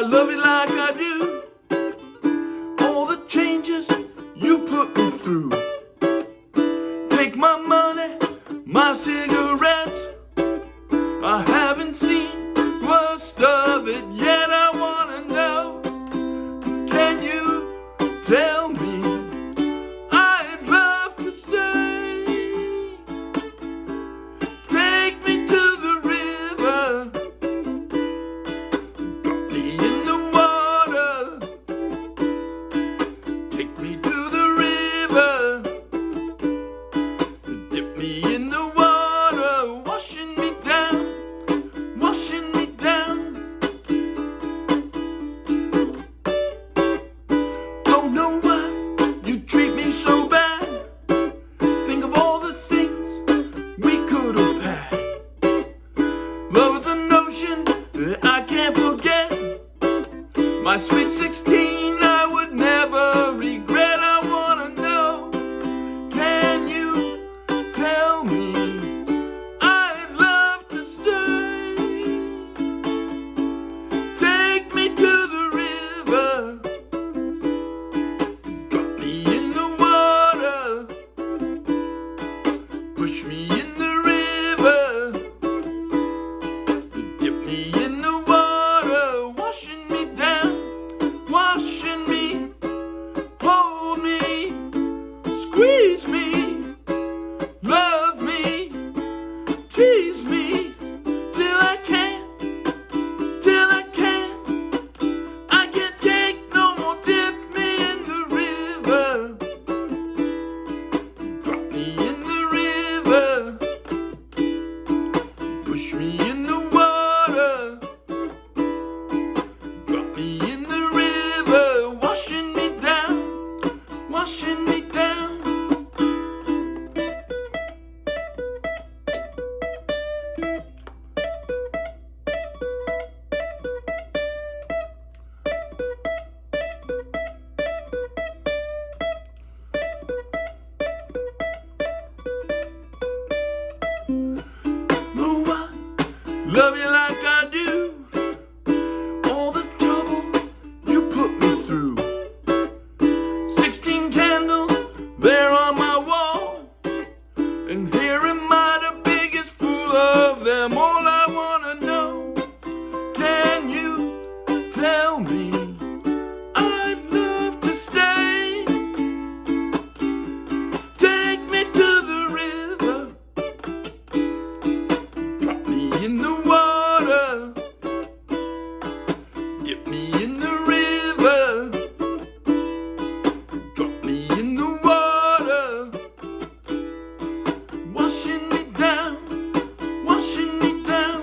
I love you like I do. All the changes you put me through. Take my money, my cigarettes. I haven't seen worst of it yet. I wanna know, can you tell me I'd love to stay? Take me to the river, drop me in the water. Take me to the river, dip me in the water, washing me down, washing me down. Don't know why you treat me so bad. Think of all the things we could have had. Love is an ocean that I can't forget. My sweet 16 I would never regret. I wanna know, can you tell me I'd love to stay? Take me to the river, drop me in the water, push me in the river, dip me in the water, washing me down, washing me, hold me, squeeze me, love me, tease me, till I can't, till I can't. I can't take no more. Dip me in the river, drop me in the river, push me in the water, drop me in the river, washing me down, washing me down. Oh, I love you like I do. All the trouble you put me through. 16 candles there on my wall, and here am I, the biggest fool of them all. I wanna know, can you tell me I'd love to stay? Take me to the river, drop me in the water, dip me in the river, drop me in the water, washing me down, washing me down.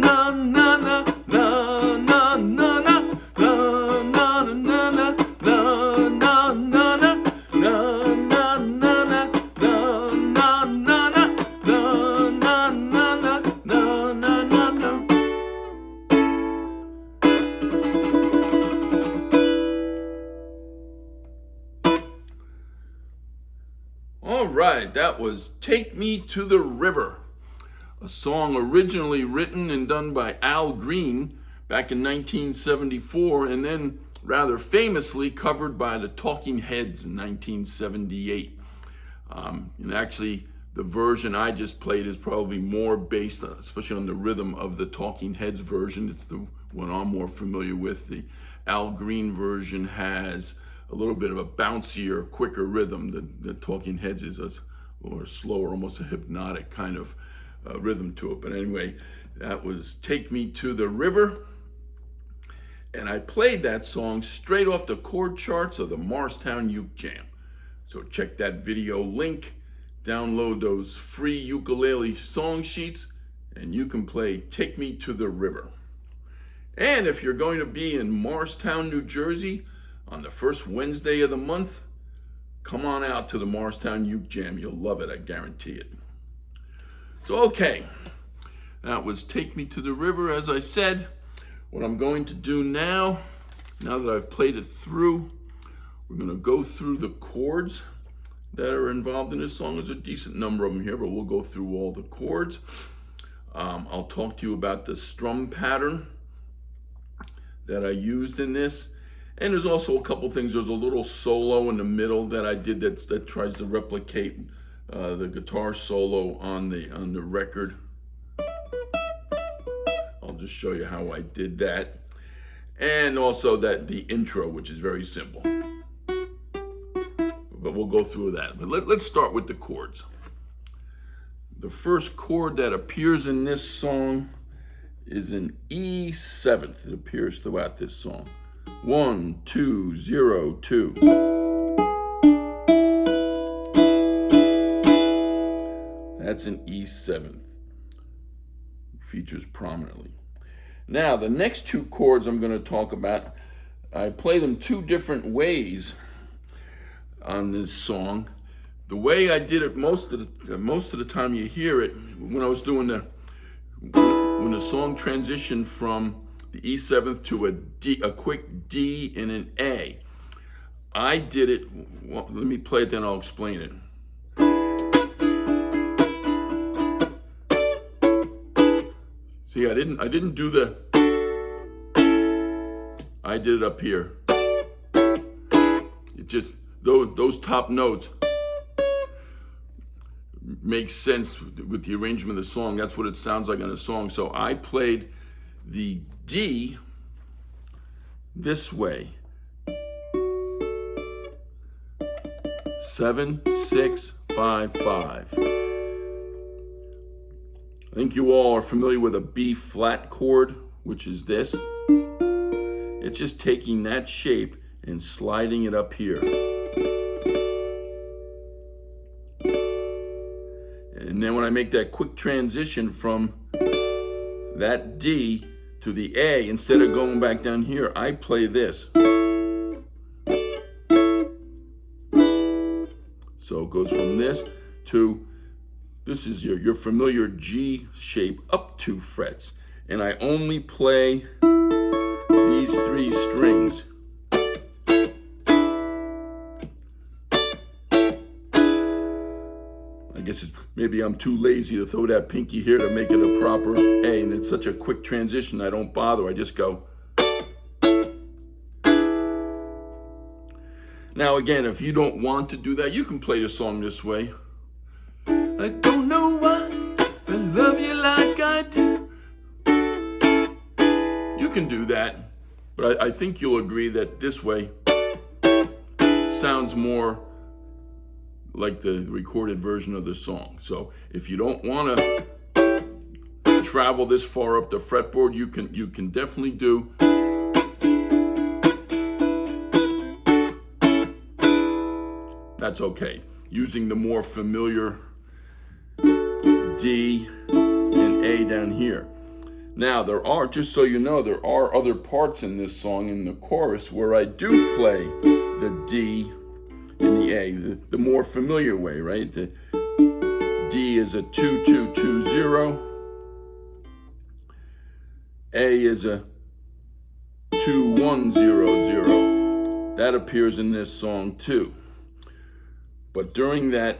Na na na na na na na na na na na na na na na na na na na All right, that was Take Me to the River, a song originally written and done by Al Green back in 1974, and then rather famously covered by the Talking Heads in 1978. And actually, the version I just played is probably more based, especially on the rhythm of the Talking Heads version. It's the one I'm more familiar with. The Al Green version has a little bit of a bouncier, quicker rhythm. The Talking Heads is a little slower, almost a hypnotic kind of rhythm to it. But anyway, that was Take Me to the River. And I played that song straight off the chord charts of the Morristown Uke Jam. So check that video link, download those free ukulele song sheets, and you can play Take Me to the River. And if you're going to be in Morristown, New Jersey on the first Wednesday of the month, come on out to the Morristown Uke Jam. You'll love it, I guarantee it. So okay, that was Take Me to the River, as I said. What I'm going to do now that I've played it through, we're going to go through the chords that are involved in this song. There's a decent number of them here, but we'll go through all the chords. I'll talk to you about the strum pattern that I used in this. And there's also a couple things. There's a little solo in the middle that I did that tries to replicate the guitar solo on the record. I'll just show you how I did that. And also the intro, which is very simple. But we'll go through that. But let's start with the chords. The first chord that appears in this song is an E7th. It appears throughout this song. 1, 2, 0, 2. That's an E7th. Features prominently. Now, the next two chords I'm going to talk about, I play them two different ways on this song. The way I did it most of the time you hear it, when I was doing when the song transitioned from the E7th to a quick D and an A, I did it. Well, let me play it, then I'll explain it. See, I didn't do I did it up here. It just, those top notes make sense with the arrangement of the song. That's what it sounds like on a song. So I played the D this way. 7, 6, 5, 5. I think you all are familiar with a B flat chord, which is this. It's just taking that shape and sliding it up here. And then when I make that quick transition from that D to the A, instead of going back down here, I play this. So it goes from this to, this is your familiar G shape up 2 frets. And I only play these 3 strings. I guess maybe I'm too lazy to throw that pinky here to make it a proper A, and it's such a quick transition I don't bother. I just go. Now again, if you don't want to do that, you can play the song this way. I don't know why I love you like I do. You can do that, but I think you'll agree that this way sounds more like the recorded version of the song. So if you don't want to travel this far up the fretboard, you can definitely do. That's okay. Using the more familiar D and A down here. Now there are, just so you know, there are other parts in this song in the chorus where I do play the D and the A, the more familiar way, right? The D is a 2, 2, 2, 0. A is a 2, 1, 0, 0. That appears in this song too. But during that,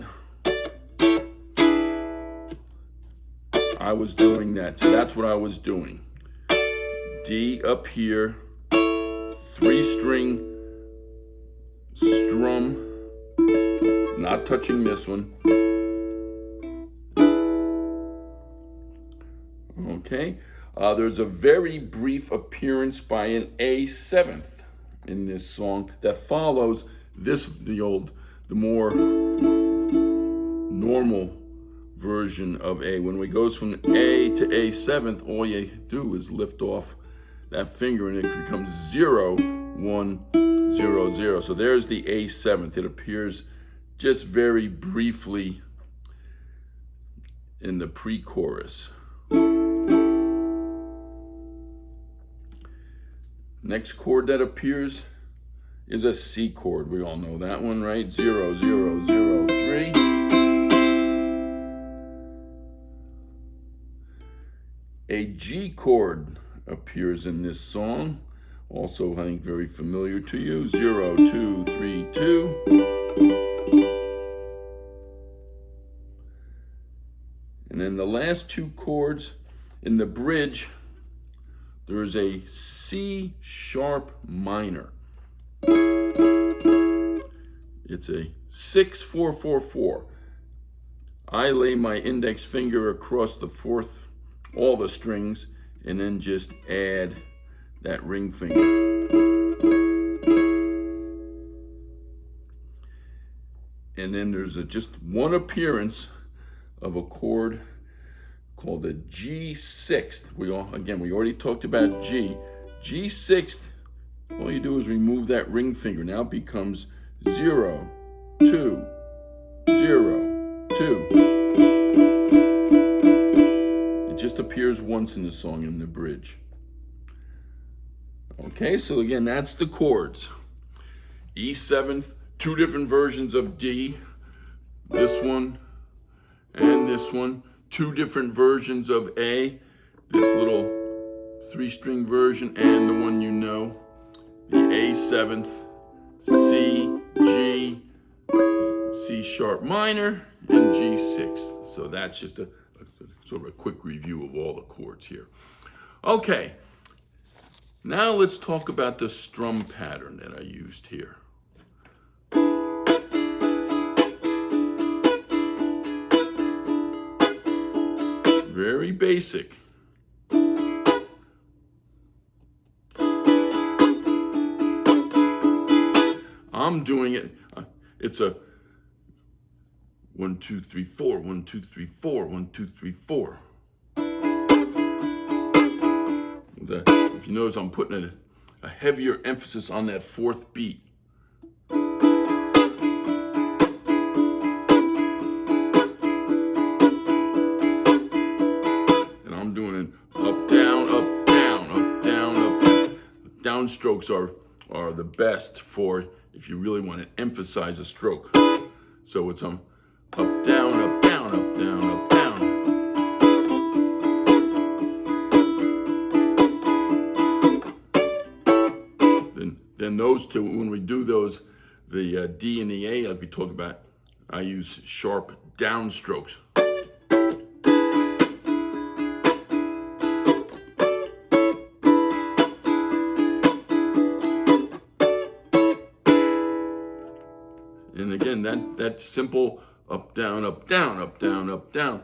I was doing that. So that's what I was doing. D up here, 3-string strum, not touching this one. Okay, there's a very brief appearance by an A7th in this song that follows this, the more normal version of A. When it goes from A to A7th, all you do is lift off that finger and it becomes 0, 1, 0, 0. So there's the A7th. It appears just very briefly in the pre-chorus. Next chord that appears is a C chord. We all know that one, right? 0, 0, 0, 3. A G chord appears in this song. Also, I think, very familiar to you. 0, 2, 3, 2. And then the last two chords In the bridge, there is a C sharp minor. It's a 6-4-4-4. I lay my index finger across the fourth, all the strings, and then just add that ring finger. And then there's just one appearance of a chord called the G6th. We already talked about G. G6th, all you do is remove that ring finger. Now it becomes 0, 2, 0, 2. It just appears once in the song in the bridge. Okay, so again, that's the chords. E7th, two different versions of D. This one and this one. Two different versions of A. This little 3-string version and the one you know. The A7th, C, G, C sharp minor, and G6th. So that's just a sort of a quick review of all the chords here. Okay, now let's talk about the strum pattern that I used here. Very basic. I'm doing it. It's a 1, 2, 3, 4, 1, 2, 3, 4, 1, 2, 3, 4. If you notice, I'm putting a heavier emphasis on that fourth beat. And I'm doing an up, down, up, down, up, down, up, down. Downstrokes are the best for if you really want to emphasize a stroke. So it's up, down, up, down, up, down, up, down. Then those two, when we do those, the D and the A, like we talked about, I use sharp downstrokes. And again, that simple up, down, up, down, up, down, up, down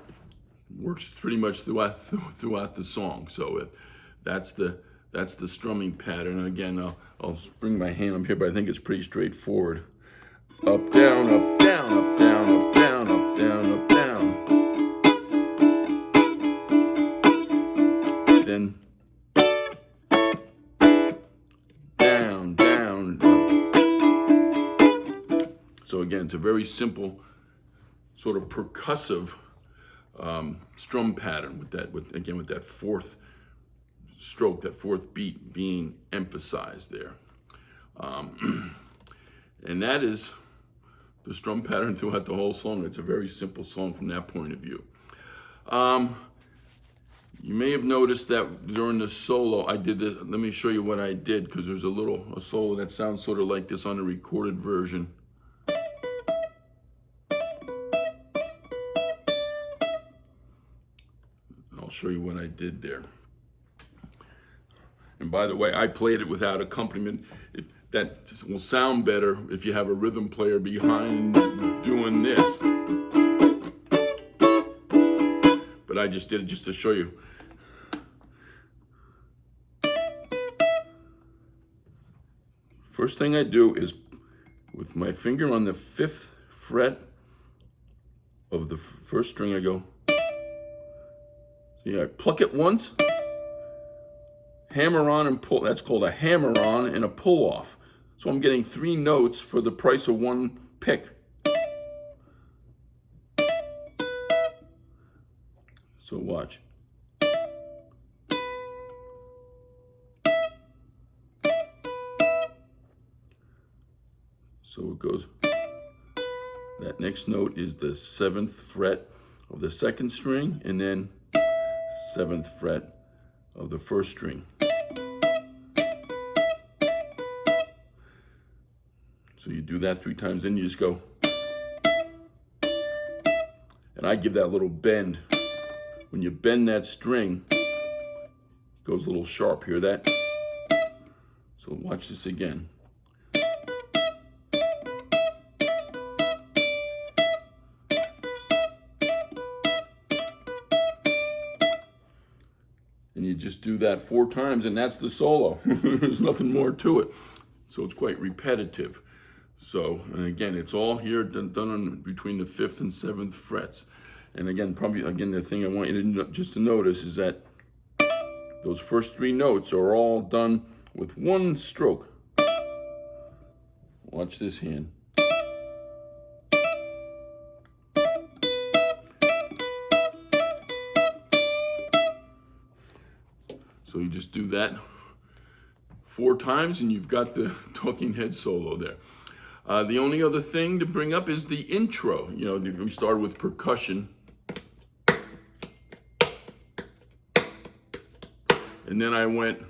works pretty much throughout the song. So that's the strumming pattern. And again, I'll bring my hand up here, but I think it's pretty straightforward. Up, down, up, down, up, down, up, down, up, down, up, down. Then down, down, up. So again, it's a very simple, sort of percussive strum pattern with that fourth stroke, that fourth beat being emphasized there. And that is the strum pattern throughout the whole song. It's a very simple song from that point of view. You may have noticed that during the solo, I did it. Let me show you what I did, because there's a solo that sounds sort of like this on the recorded version. I'll show you what I did there. And by the way, I played it without accompaniment. That will sound better if you have a rhythm player behind doing this. But I just did it just to show you. First thing I do is, with my finger on the 5th fret of the first string, I go, see, I pluck it once, hammer on and pull. That's called a hammer on and a pull off. So I'm getting 3 notes for the price of 1 pick. So watch. So it goes, that next note is the 7th fret of the 2nd string, and then 7th fret of the 1st string. So you do that 3 times, then you just go. And I give that little bend. When you bend that string, Goes a little sharp, hear that? So watch this again. And you just do that 4 times, and that's the solo. There's nothing more to it. So it's quite repetitive. So, and again, it's all here done on between the 5th and 7th frets. And again, the thing I want you to just to notice is that those first 3 notes are all done with 1 stroke. Watch this hand. So you just do that 4 times and you've got the talking head solo there. The only other thing to bring up is the intro. You know, we started with percussion. And then I went,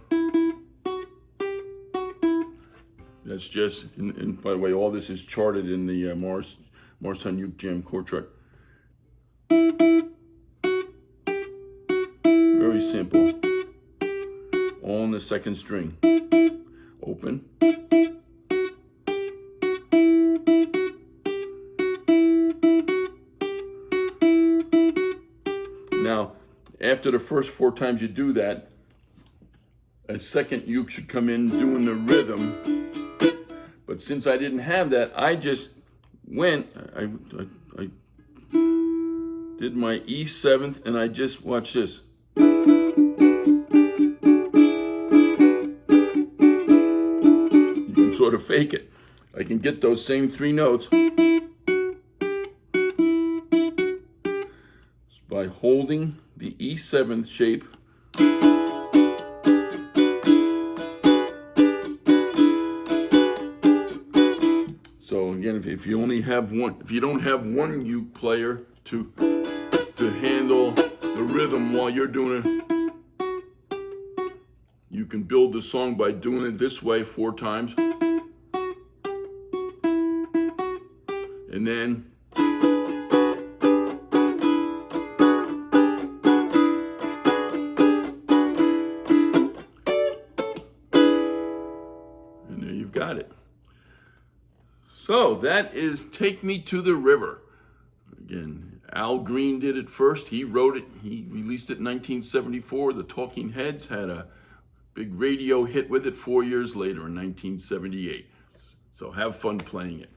that's just, and by the way, all this is charted in the Morristown Uke Jam chord chart. Very simple. All in the 2nd string. Open. Now, after the first 4 times you do that, a 2nd uke should come in doing the rhythm. But since I didn't have that, I just went, I did my E7th, and I just, watch this. You can sort of fake it. I can get those same 3 notes by holding the E7th shape. So again, if you only have one, if you don't have one uke player to handle the rhythm while you're doing it, you can build the song by doing it this way 4 times. And then there you've got it. So that is Take Me to the River. Again, Al Green did it first. He wrote it. He released it in 1974. The Talking Heads had a big radio hit with it 4 years later in 1978. So have fun playing it.